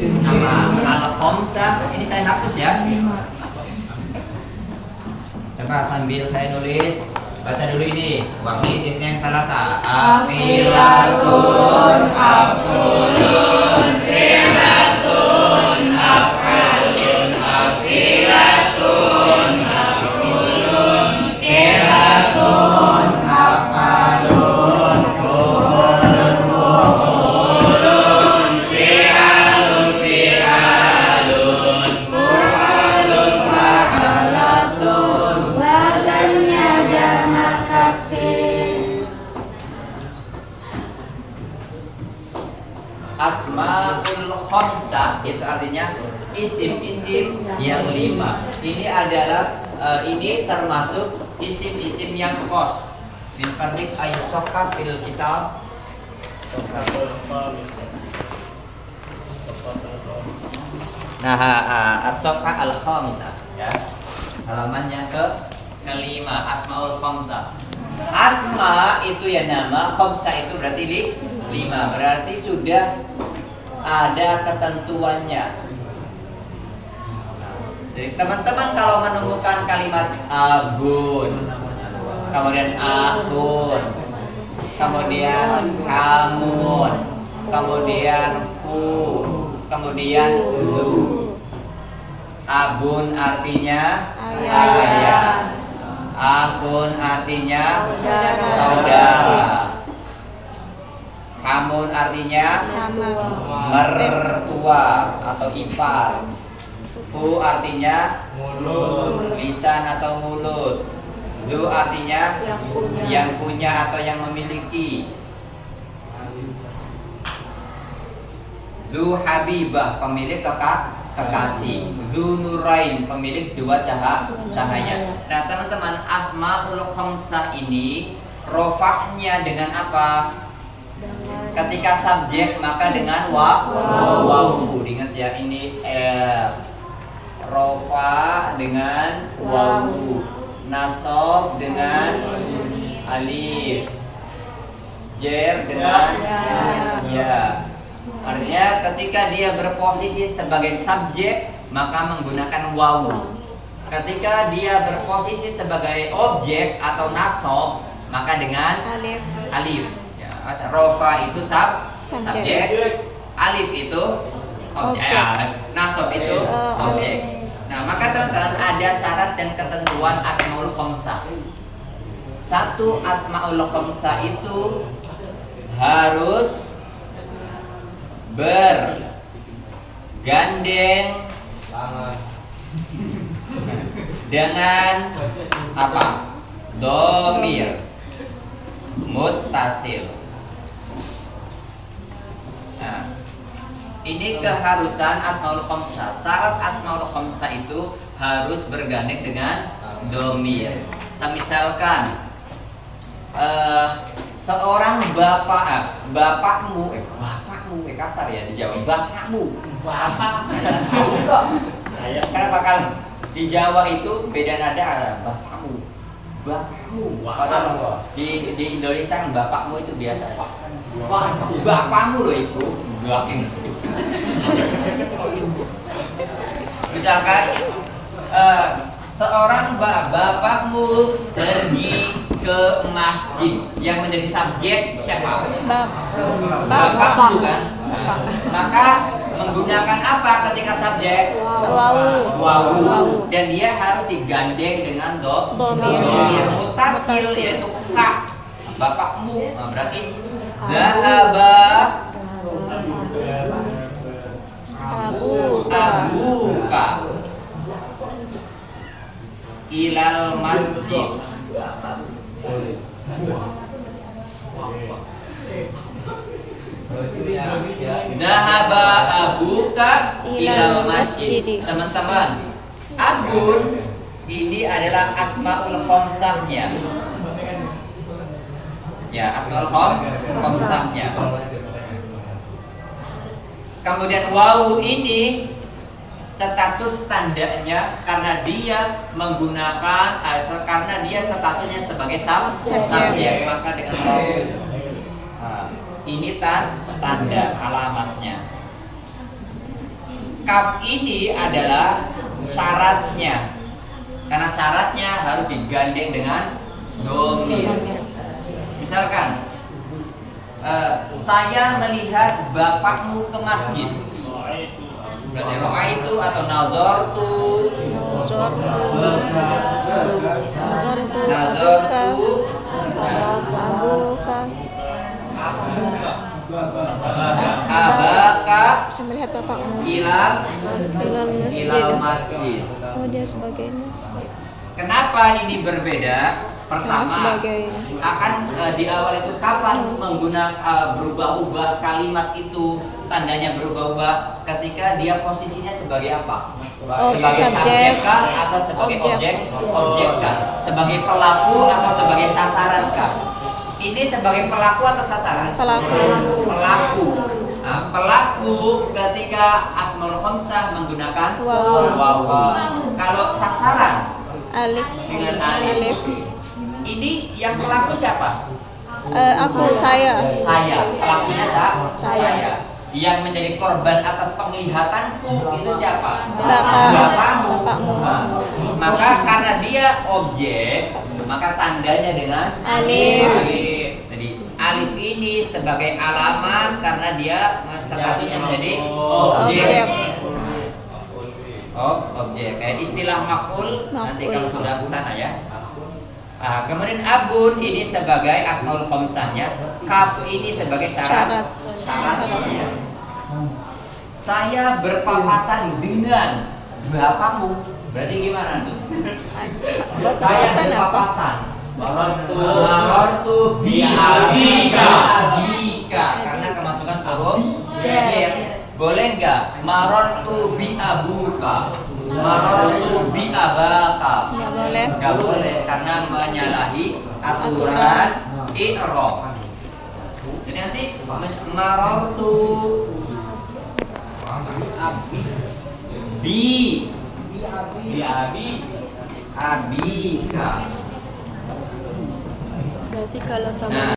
Nama al-khamsah ini saya hapus ya. Coba sambil saya nulis, baca dulu ini. Wahid yang salah afilatun afulun fi'latun af'alun afilatun afulun fi'latun af'alun fulun fulun fi'alun fi'alun fa'alun fa'alatun. Wazannya jamak taksir. Asmaul khamsah itu artinya isim-isim yang 5. Ini adalah ini termasuk isim-isim yang khos. Min fadlik ayyusofka fil kitab. Nah, as-safha al-khamsah ya. Halamannya kelima, asmaul khamsah. Asma itu ya nama, khamsah itu berarti 5. Berarti sudah ada ketentuannya. Jadi teman-teman kalau menemukan kalimat abun, kemudian akhun, kemudian kamun, kemudian fu, kemudian lu. Abun artinya ayah, akhun artinya saudara, kamun artinya mertua atau ipar, fu artinya lisan atau mulut, zu artinya yang punya atau yang memiliki, zu habibah pemilik kekasih, zu nurain pemilik 2 cahaya. Nah teman-teman, asmaul khamsah ini rofaknya dengan apa? Ketika subjek maka dengan wawu. Ingat ya, ini rofa dengan wawu, nasab dengan alif, jer dengan ya. Artinya ketika dia berposisi sebagai subjek maka menggunakan wawu. Ketika dia berposisi sebagai objek atau nasab maka dengan alif. Ya, rofa itu subjek, alif itu objek, nasab itu objek. Nah, maka teman-teman ada syarat dan ketentuan asmaul khamsah. Satu, asmaul khamsah itu harus bergandeng dengan apa? Domir muttasil. Nah, ini keharusan asmaul khamsah. Syarat asmaul khamsah itu harus bergandeng dengan domir. Misalkan seorang bapakmu kasar ya di Jawa, bapak. Kenapa kalau di Jawa itu beda nada, bapakmu. Padahal di Indonesia bapakmu itu biasa. Bapakmu loh itu. Misalkan seorang bapakmu pergi ke masjid, yang menjadi subjek siapa? Bapakmu kan? Maka menggunakan apa ketika subjek? Wawu. Dan dia harus digandeng dengan domir mutasil yaitu ka. Bapakmu. Nah, berarti zahaba abuka ilal masjid. Dhahaba abuka ilal masjid. Teman-teman, abun ini adalah asmaul khamsahnya. Ya, asmaul khamsahnya. Kemudian wawu ini status tandanya karena dia menggunakan karena dia statusnya sebagai subjek, maka dengan wawu ini tanda alamatnya. Kaf ini adalah syaratnya. Karena syaratnya harus digandeng dengan domir. Misalkan saya melihat bapakmu ke masjid. Berarti roa itu atau nazartu abaka Saya melihat bapakmu ilal ilal masjid. Oh, dia sebagainya. Kenapa ini berbeda? Pertama, Sebagainya. akan di awal itu kapan menggunakan berubah-ubah kalimat itu, tandanya berubah-ubah ketika dia posisinya sebagai apa? Sebagai subjek kah atau sebagai objek kah? Sebagai pelaku atau sebagai sasaran kah? Ini sebagai pelaku atau sasaran? Pelaku. Pelaku. Nah, pelaku ketika asmaul khamsah menggunakan Waw. Kalau sasaran Alif. dengan alif. Ini yang pelaku siapa? Saya. Pelakunya Saya. Yang menjadi korban atas penglihatanku itu siapa? Bapakmu. Nah, maka karena dia objek, maka tandanya dengan Alif. Jadi alif ini sebagai alamat karena dia statusnya menjadi objek. Objek. Kayak istilah maf'ul nanti kalau sudah kesana ya. Kemudian abun ini sebagai asmaul khamsahnya, kaf ini sebagai syaratnya. Saya berpapasan dengan bapakmu, berarti gimana tuh? Saya berpapasan. Marortu bi abika. Karena kemasukan huruf j. Boleh nggak? Marortu bi abuka. Marortu bi abaka. Nggak boleh. Nggak boleh karena menyalahi aturan i'rab. Jadi nanti marortu bi abika. Berarti kalau sama